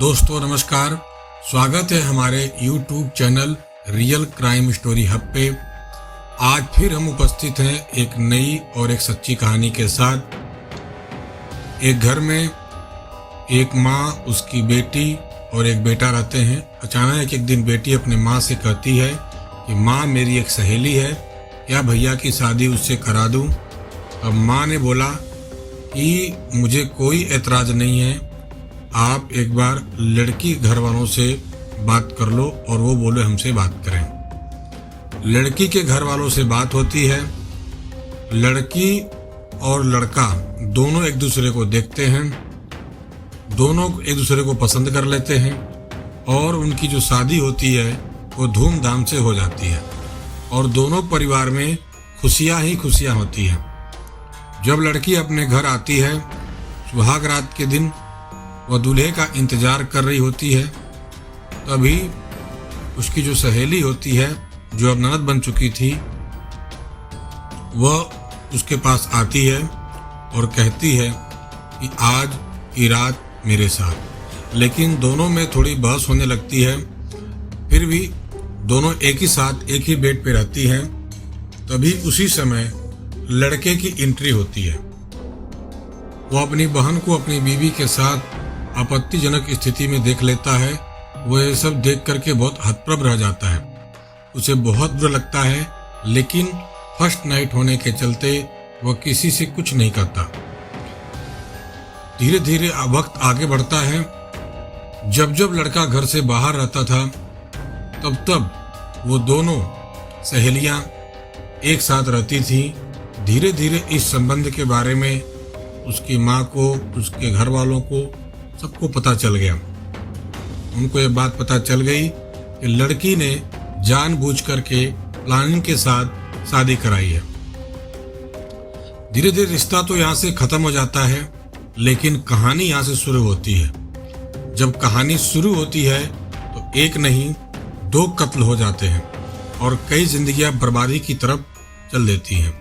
दोस्तों नमस्कार, स्वागत है हमारे YouTube channel real crime story hub पे। आज फिर हम उपस्थित हैं एक नई और एक सच्ची कहानी के साथ। एक घर में एक माँ, उसकी बेटी और एक बेटा रहते हैं। अचानक एक दिन बेटी अपने माँ से कहती है कि माँ, मेरी एक सहेली है, क्या भैया की शादी उससे करा दूँ? अब माँ ने बोला कि मुझे कोई एतराज़ नहीं है, आप एक बार लड़की घर वालों से बात कर लो और वो बोले हमसे बात करें। लड़की के घर वालों से बात होती है। लड़की और लड़का दोनों एक दूसरे को देखते हैं, दोनों एक दूसरे को पसंद कर लेते हैं और उनकी जो शादी होती है वो धूमधाम से हो जाती है और दोनों परिवार में खुशियाँ ही खुशियाँ होती हैं। जब लड़की अपने घर आती है, सुहाग रात के दिन वह दूल्हे का इंतजार कर रही होती है। तभी उसकी जो सहेली होती है, जो अब ननद बन चुकी थी, वह उसके पास आती है और कहती है कि आज की रात मेरे साथ। लेकिन दोनों में थोड़ी बहस होने लगती है। फिर भी दोनों एक ही साथ एक ही बेड पे रहती हैं। तभी उसी समय लड़के की एंट्री होती है। वो अपनी बहन को अपनी बीवी के साथ आपत्तिजनक स्थिति में देख लेता है। वह यह सब देख करके बहुत हतप्रभ रह जाता है। उसे बहुत बुरा लगता है, लेकिन फर्स्ट नाइट होने के चलते वह किसी से कुछ नहीं कहता। धीरे धीरे वक्त आगे बढ़ता है। जब जब लड़का घर से बाहर रहता था, तब तब वो दोनों सहेलियां एक साथ रहती थी। धीरे धीरे इस संबंध के बारे में उसकी माँ को, उसके घर वालों को, सबको पता चल गया। उनको ये बात पता चल गई कि लड़की ने जानबूझ करके प्लानिंग के साथ शादी कराई है। धीरे धीरे रिश्ता तो यहाँ से खत्म हो जाता है, लेकिन कहानी यहाँ से शुरू होती है। जब कहानी शुरू होती है तो एक नहीं 2 कत्ल हो जाते हैं और कई जिंदगियां बर्बादी की तरफ चल देती हैं।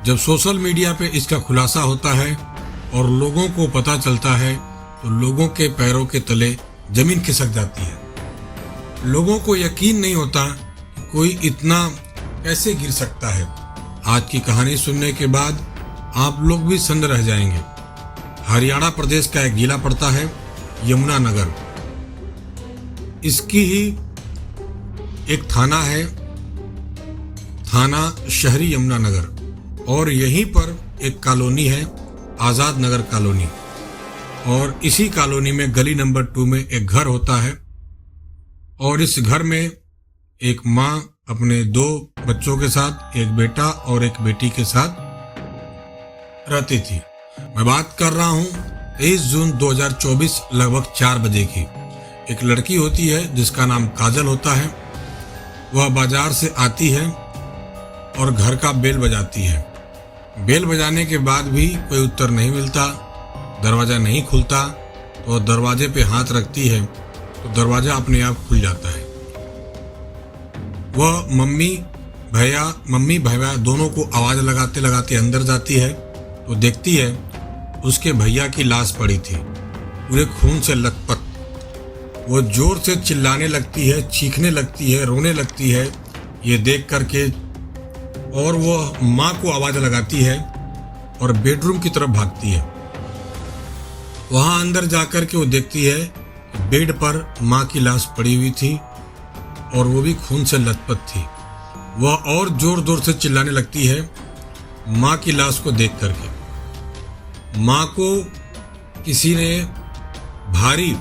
जब सोशल मीडिया पे इसका खुलासा होता है और लोगों को पता चलता है, तो लोगों के पैरों के तले जमीन खिसक जाती है। लोगों को यकीन नहीं होता कि कोई इतना कैसे गिर सकता है। आज की कहानी सुनने के बाद आप लोग भी सन्न रह जाएंगे। हरियाणा प्रदेश का एक जिला पड़ता है यमुनानगर। इसकी ही एक थाना है, थाना शहरी यमुनानगर, और यहीं पर एक कॉलोनी है, आज़ाद नगर कॉलोनी। और इसी कॉलोनी में गली नंबर 2 में एक घर होता है और इस घर में एक माँ अपने 2 बच्चों के साथ, एक बेटा और एक बेटी के साथ रहती थी। मैं बात कर रहा हूँ 23 जून 2024 लगभग 4 बजे की। एक लड़की होती है जिसका नाम काजल होता है। वह बाजार से आती है और घर का बेल बजाती है। बेल बजाने के बाद भी कोई उत्तर नहीं मिलता, दरवाज़ा नहीं खुलता। तो दरवाजे पे हाथ रखती है तो दरवाज़ा अपने आप खुल जाता है। वह मम्मी भैया दोनों को आवाज़ लगाते लगाते अंदर जाती है तो देखती है उसके भैया की लाश पड़ी थी, पूरे खून से लथपथ। वो जोर से चिल्लाने लगती है, चीखने लगती है, रोने लगती है ये देख करके, और वो माँ को आवाज़ लगाती है और बेडरूम की तरफ भागती है। वहाँ अंदर जाकर के वो देखती है बेड पर माँ की लाश पड़ी हुई थी और वो भी खून से लथपथ थी। वह और जोर जोर से चिल्लाने लगती है माँ की लाश को देख करके। माँ को किसी ने भारी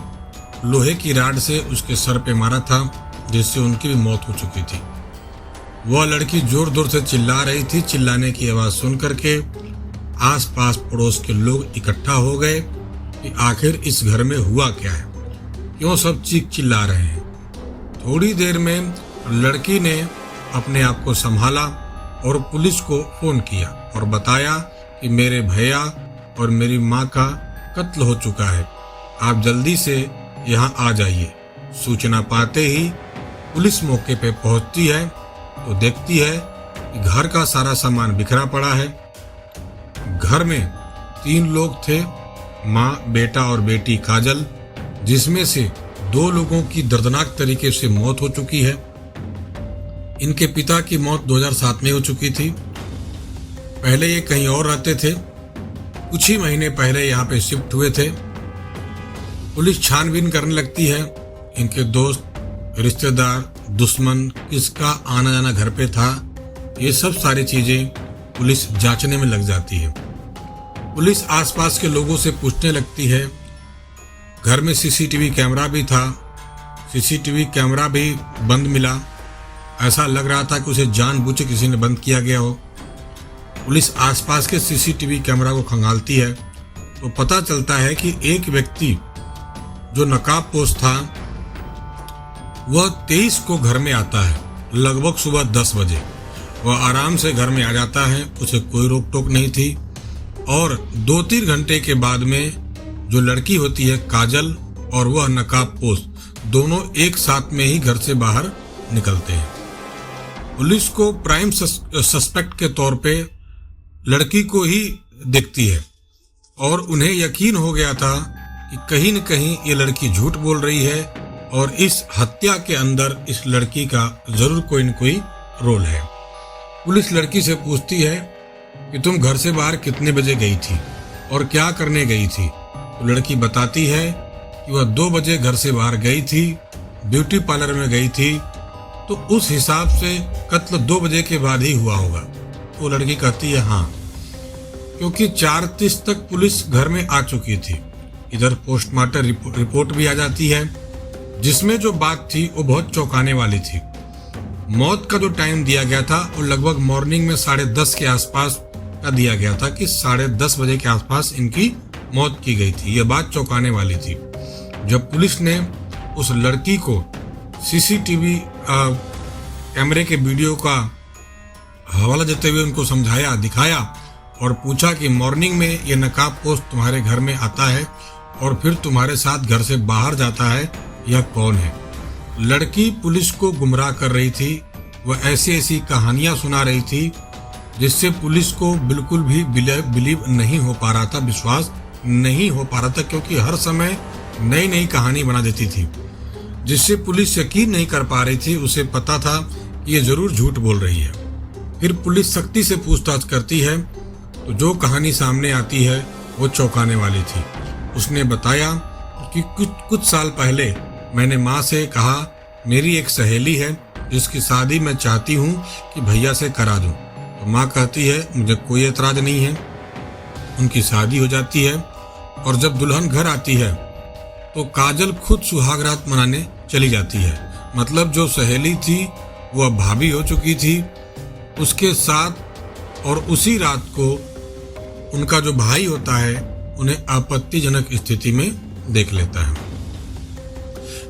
लोहे की राड से उसके सर पे मारा था, जिससे उनकी भी मौत हो चुकी थी। वह लड़की जोर जोर से चिल्ला रही थी। चिल्लाने की आवाज़ सुन करके आसपास पड़ोस के लोग इकट्ठा हो गए कि आखिर इस घर में हुआ क्या है, क्यों सब चीख चिल्ला रहे हैं। थोड़ी देर में लड़की ने अपने आप को संभाला और पुलिस को फ़ोन किया और बताया कि मेरे भैया और मेरी माँ का कत्ल हो चुका है, आप जल्दी से यहाँ आ जाइए। सूचना पाते ही पुलिस मौके पे पहुँचती है तो देखती है कि घर का सारा सामान बिखरा पड़ा है। घर में 3 लोग थे, माँ, बेटा और बेटी काजल। जिसमें से 2 लोगों की दर्दनाक तरीके से मौत हो चुकी है। इनके पिता की मौत 2007 में हो चुकी थी। पहले ये कहीं और रहते थे, कुछ ही महीने पहले यहाँ पे शिफ्ट हुए थे। पुलिस छानबीन करने लगती है, इनके दोस्त, रिश्तेदार, दुश्मन, किसका आना जाना घर पे था, ये सब सारी चीजें पुलिस जांचने में लग जाती है। पुलिस आसपास के लोगों से पूछने लगती है। घर में सीसीटीवी कैमरा भी था, सीसीटीवी कैमरा भी बंद मिला। ऐसा लग रहा था कि उसे जानबूझ के किसी ने बंद किया गया हो। पुलिस आसपास के सीसीटीवी कैमरा को खंगालती है तो पता चलता है कि एक व्यक्ति जो नकाबपोश था वह 23 को घर में आता है, लगभग सुबह 10 बजे। वह आराम से घर में आ जाता है, उसे कोई रोक टोक नहीं थी। और 2-3 घंटे के बाद में जो लड़की होती है काजल और वह नकाबपोश, दोनों एक साथ में ही घर से बाहर निकलते हैं। पुलिस को प्राइम सस्पेक्ट के तौर पे लड़की को ही देखती है और उन्हें यकीन हो गया था कि कहीं न कहीं ये लड़की झूठ बोल रही है और इस हत्या के अंदर इस लड़की का जरूर कोई न कोई रोल है। पुलिस लड़की से पूछती है कि तुम घर से बाहर कितने बजे गई थी और क्या करने गई थी। तो लड़की बताती है कि वह 2 बजे घर से बाहर गई थी, ब्यूटी पार्लर में गई थी, तो उस हिसाब से कत्ल 2 बजे के बाद ही हुआ होगा। वो लड़की कहती है हाँ, क्योंकि 4:30 तक पुलिस घर में आ चुकी थी। इधर पोस्टमार्टम रिपोर्ट भी आ जाती है, जिसमें जो बात थी वो बहुत चौंकाने वाली थी। मौत का जो टाइम दिया गया था वो लगभग मॉर्निंग में 10:30 के आसपास का दिया गया था कि 10:30 बजे के आसपास इनकी मौत की गई थी। यह बात चौंकाने वाली थी। जब पुलिस ने उस लड़की को सीसीटीवी कैमरे के वीडियो का हवाला देते हुए उनको समझाया, दिखाया और पूछा कि मॉर्निंग में ये नकाबपोश तुम्हारे घर में आता है और फिर तुम्हारे साथ घर से बाहर जाता है, यह कौन है। लड़की पुलिस को गुमराह कर रही थी। वह ऐसी ऐसी कहानियां सुना रही थी जिससे पुलिस को बिल्कुल भी बिलीव नहीं हो पा रहा था, विश्वास नहीं हो पा रहा था, क्योंकि हर समय नई नई कहानी बना देती थी जिससे पुलिस यकीन नहीं कर पा रही थी। उसे पता था कि ये जरूर झूठ बोल रही है। फिर पुलिस सख्ती से पूछताछ करती है तो जो कहानी सामने आती है वो चौंकाने वाली थी। उसने बताया कि कुछ साल पहले मैंने माँ से कहा, मेरी एक सहेली है जिसकी शादी मैं चाहती हूँ कि भैया से करा दूँ। तो माँ कहती है मुझे कोई एतराज नहीं है। उनकी शादी हो जाती है और जब दुल्हन घर आती है तो काजल खुद सुहागरात मनाने चली जाती है। मतलब जो सहेली थी वह भाभी हो चुकी थी उसके साथ, और उसी रात को उनका जो भाई होता है उन्हें आपत्तिजनक स्थिति में देख लेता है।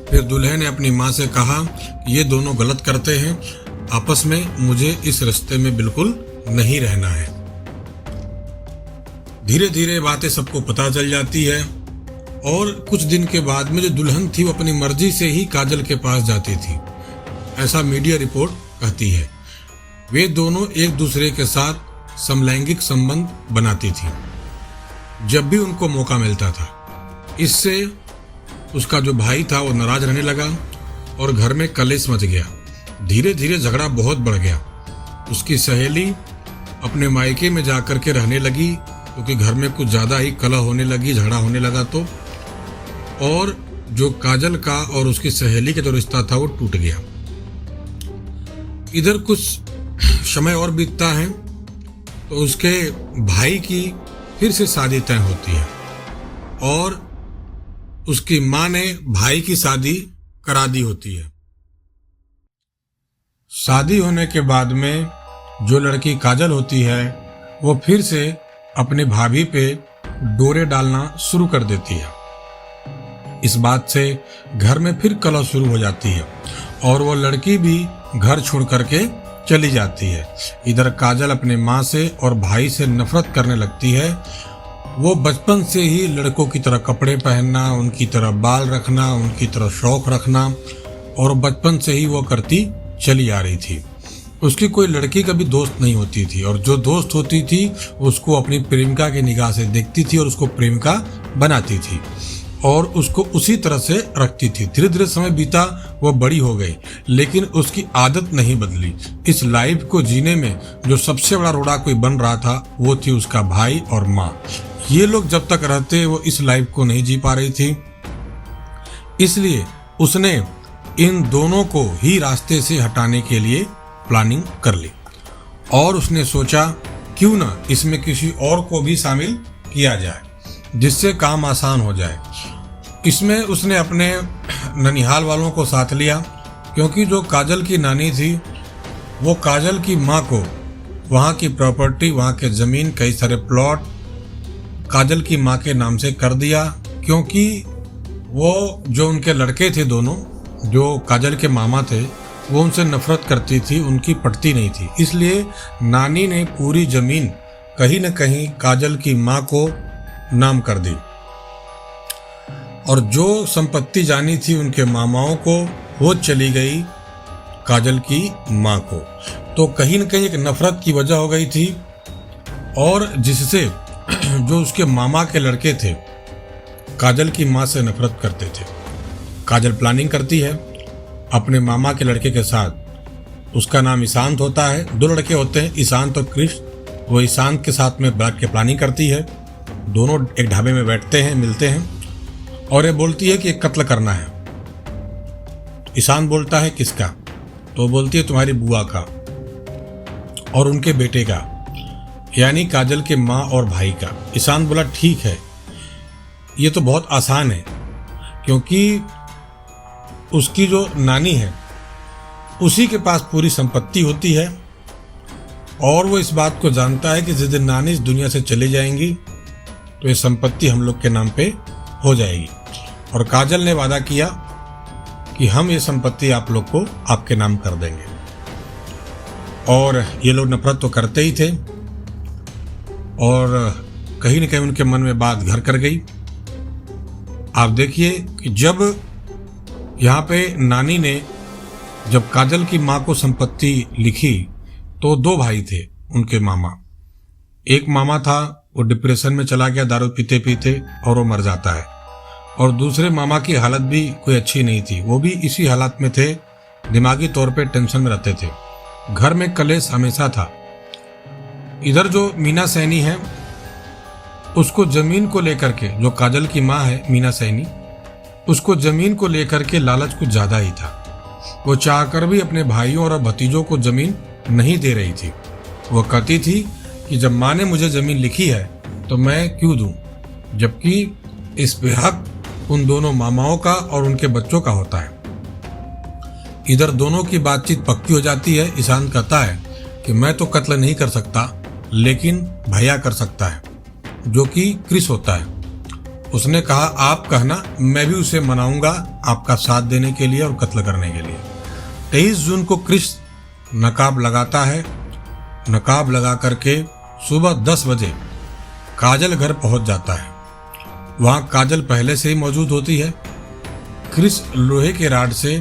फिर दूल्हे ने अपनी माँ से कहा कि ये दोनों गलत करते हैं, आपस में मुझे इस रिश्ते में बिल्कुल नहीं रहना है। धीरे धीरे बातें सबको पता चल जाती है और कुछ दिन के बाद में जो दुल्हन थी वो अपनी मर्जी से ही काजल के पास जाती थी, ऐसा मीडिया रिपोर्ट कहती है। वे दोनों एक दूसरे के साथ समलैंगिक संबंध बनाती थी जब भी उनको मौका मिलता था। इससे उसका जो भाई था वो नाराज रहने लगा और घर में कलेश मच गया। धीरे धीरे झगड़ा बहुत बढ़ गया। उसकी सहेली अपने मायके में जाकर के रहने लगी क्योंकि घर में कुछ ज्यादा ही कलह होने लगी, झगड़ा होने लगा। तो और जो काजल का और उसकी सहेली का जो रिश्ता था वो टूट गया। इधर कुछ समय और बीतता है तो उसके भाई की फिर से शादी तय होती है और उसकी माँ ने भाई की शादी करा दी होती है। शादी होने के बाद में जो लड़की काजल होती है वो फिर से अपने भाभी पे डोरे डालना शुरू कर देती है। इस बात से घर में फिर कलह शुरू हो जाती है और वो लड़की भी घर छोड़ करके चली जाती है। इधर काजल अपने माँ से और भाई से नफरत करने लगती है। वो बचपन से ही लड़कों की तरह कपड़े पहनना, उनकी तरह बाल रखना, उनकी तरह शौक रखना और बचपन से ही वो करती चली आ रही थी। उसकी कोई लड़की कभी दोस्त नहीं होती थी और जो दोस्त होती थी उसको अपनी प्रेमिका की निगाह से देखती थी और उसको प्रेमिका बनाती थी। और उसको उसी तरह से रखती थी। धीरे धीरे समय बीता, वो बड़ी हो गई, लेकिन उसकी आदत नहीं बदली। इस लाइफ को जीने में जो सबसे बड़ा रोड़ा कोई बन रहा था वो थी उसका भाई और माँ। ये लोग जब तक रहते वो इस लाइफ को नहीं जी पा रही थी, इसलिए उसने इन दोनों को ही रास्ते से हटाने के लिए प्लानिंग कर ली और उसने सोचा क्यों ना इसमें किसी और को भी शामिल किया जाए जिससे काम आसान हो जाए। इसमें उसने अपने ननिहाल वालों को साथ लिया, क्योंकि जो काजल की नानी थी वो काजल की माँ को वहाँ की प्रॉपर्टी, वहाँ के ज़मीन, कई सारे प्लॉट काजल की माँ के नाम से कर दिया, क्योंकि वो जो उनके लड़के थे दोनों, जो काजल के मामा थे, वो उनसे नफरत करती थी, उनकी पटती नहीं थी। इसलिए नानी ने पूरी ज़मीन कहीं न कहीं काजल की माँ को नाम कर दी और जो संपत्ति जानी थी उनके मामाओं को वो चली गई काजल की माँ को। तो कहीं न कहीं एक नफरत की वजह हो गई थी और जिससे जो उसके मामा के लड़के थे काजल की माँ से नफरत करते थे। काजल प्लानिंग करती है अपने मामा के लड़के के साथ, उसका नाम ईशांत होता है, 2 लड़के होते हैं ईशांत और कृष्ण। वो ईशांत के साथ में बैठ के प्लानिंग करती है, दोनों एक ढाबे में बैठते हैं, मिलते हैं और ये बोलती है कि एक कत्ल करना है। ईशांत बोलता है किसका? तो बोलती है तुम्हारी बुआ का और उनके बेटे का, यानी काजल के माँ और भाई का। ईशांत बोला ठीक है, ये तो बहुत आसान है, क्योंकि उसकी जो नानी है उसी के पास पूरी संपत्ति होती है और वो इस बात को जानता है कि जिस दिन नानी इस दुनिया से चली जाएंगी तो ये संपत्ति हम लोग के नाम पे हो जाएगी। और काजल ने वादा किया कि हम ये संपत्ति आप लोग को आपके नाम कर देंगे। और ये लोग नफरत तो करते ही थे और कहीं न कहीं उनके मन में बात घर कर गई। आप देखिए कि जब यहाँ पे नानी ने जब काजल की माँ को संपत्ति लिखी तो 2 भाई थे उनके मामा। एक मामा था वो डिप्रेशन में चला गया दारू पीते पीते और वो मर जाता है, और दूसरे मामा की हालत भी कोई अच्छी नहीं थी, वो भी इसी हालत में थे, दिमागी तौर पे टेंशन में रहते थे, घर में कलेश हमेशा था। इधर जो मीना सैनी है उसको जमीन को लेकर के, जो काजल की माँ है मीना सैनी, उसको जमीन को लेकर के लालच कुछ ज्यादा ही था। वो चाहकर भी अपने भाइयों और भतीजों को जमीन नहीं दे रही थी। वो कहती थी कि जब माँ ने मुझे जमीन लिखी है तो मैं क्यों दूं, जबकि इस पे हक उन दोनों मामाओं का और उनके बच्चों का होता है। इधर दोनों की बातचीत पक्की हो जाती है। ईशांत कहता है कि मैं तो कत्ल नहीं कर सकता, लेकिन भैया कर सकता है, जो कि क्रिस होता है। उसने कहा आप कहना, मैं भी उसे मनाऊंगा आपका साथ देने के लिए और कत्ल करने के लिए। 23 जून को क्रिस नकाब लगाता है। नकाब लगा करके सुबह 10 बजे काजल घर पहुंच जाता है। वहां काजल पहले से ही मौजूद होती है। क्रिस लोहे के राड से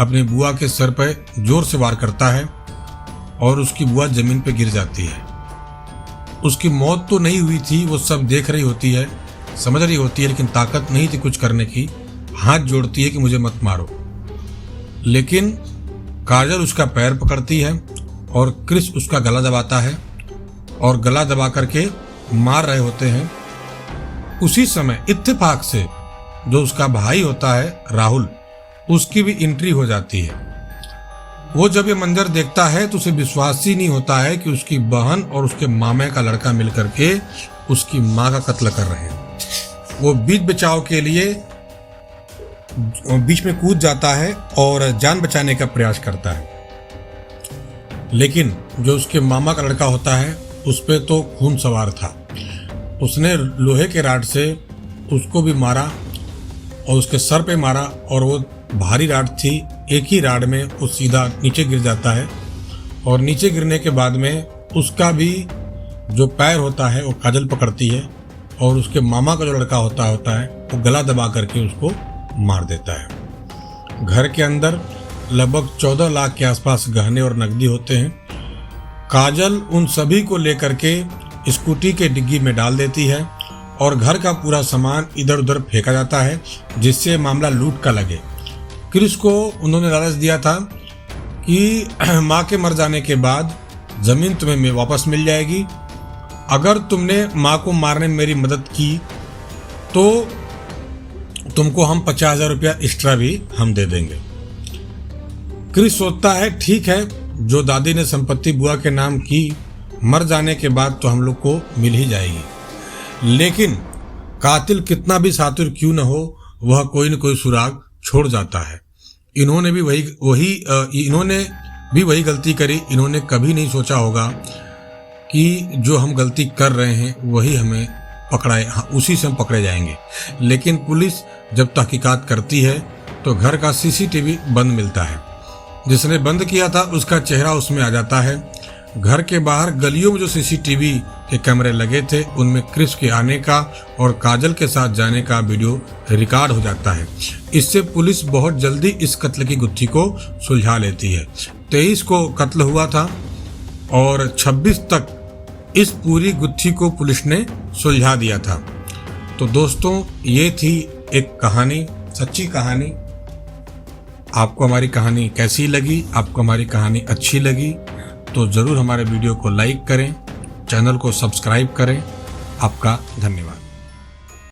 अपनी बुआ के सर पर जोर से वार करता है और उसकी बुआ जमीन पर गिर जाती है। उसकी मौत तो नहीं हुई थी, वो सब देख रही होती है, समझ रही होती है, लेकिन ताकत नहीं थी कुछ करने की। हाथ जोड़ती है कि मुझे मत मारो, लेकिन काजल उसका पैर पकड़ती है और क्रिस उसका गला दबाता है और गला दबा करके मार रहे होते हैं। उसी समय इत्तेफाक से जो उसका भाई होता है राहुल, उसकी भी एंट्री हो जाती है। वो जब ये मंजर देखता है तो उसे विश्वास ही नहीं होता है कि उसकी बहन और उसके मामे का लड़का मिलकर के उसकी माँ का कत्ल कर रहे हैं। वो बीच बचाव के लिए बीच में कूद जाता है और जान बचाने का प्रयास करता है, लेकिन जो उसके मामा का लड़का होता है उस पे तो खून सवार था। उसने लोहे के राड से उसको भी मारा और उसके सर पे मारा, और वो भारी राड थी, एक ही राड में वो सीधा नीचे गिर जाता है। और नीचे गिरने के बाद में उसका भी जो पैर होता है वो काजल पकड़ती है और उसके मामा का जो लड़का होता है वो गला दबा करके उसको मार देता है। घर के अंदर लगभग 14 लाख के आसपास गहने और नकदी होते हैं। काजल उन सभी को लेकर के स्कूटी के डिग्गी में डाल देती है और घर का पूरा सामान इधर उधर फेंका जाता है, जिससे मामला लूट का लगे। क्रिस को उन्होंने लालच दिया था कि माँ के मर जाने के बाद ज़मीन तुम्हें वापस मिल जाएगी, अगर तुमने माँ को मारने में मेरी मदद की तो तुमको हम 50,000 रुपया एक्स्ट्रा भी हम दे देंगे। क्रिस सोचता है ठीक है, जो दादी ने संपत्ति बुआ के नाम की, मर जाने के बाद तो हम लोग को मिल ही जाएगी। लेकिन कातिल कितना भी सातुर क्यों न हो, वह कोई न कोई सुराग छोड़ जाता है। इन्होंने भी वही गलती करी। इन्होंने कभी नहीं सोचा होगा कि जो हम गलती कर रहे हैं वही हमें पकड़ाए, उसी से हम पकड़े जाएंगे। लेकिन पुलिस जब तहकीकात करती है तो घर का सीसीटीवी बंद मिलता है। जिसने बंद किया था उसका चेहरा उसमें आ जाता है। घर के बाहर गलियों में जो सीसीटीवी के कैमरे लगे थे उनमें क्रिस के आने का और काजल के साथ जाने का वीडियो रिकॉर्ड हो जाता है। इससे पुलिस बहुत जल्दी इस कत्ल की गुत्थी को सुलझा लेती है। 23 को कत्ल हुआ था और 26 तक इस पूरी गुत्थी को पुलिस ने सुलझा दिया था। तो दोस्तों, ये थी एक कहानी, सच्ची कहानी। आपको हमारी कहानी कैसी लगी? आपको हमारी कहानी अच्छी लगी तो ज़रूर हमारे वीडियो को लाइक करें, चैनल को सब्सक्राइब करें। आपका धन्यवाद।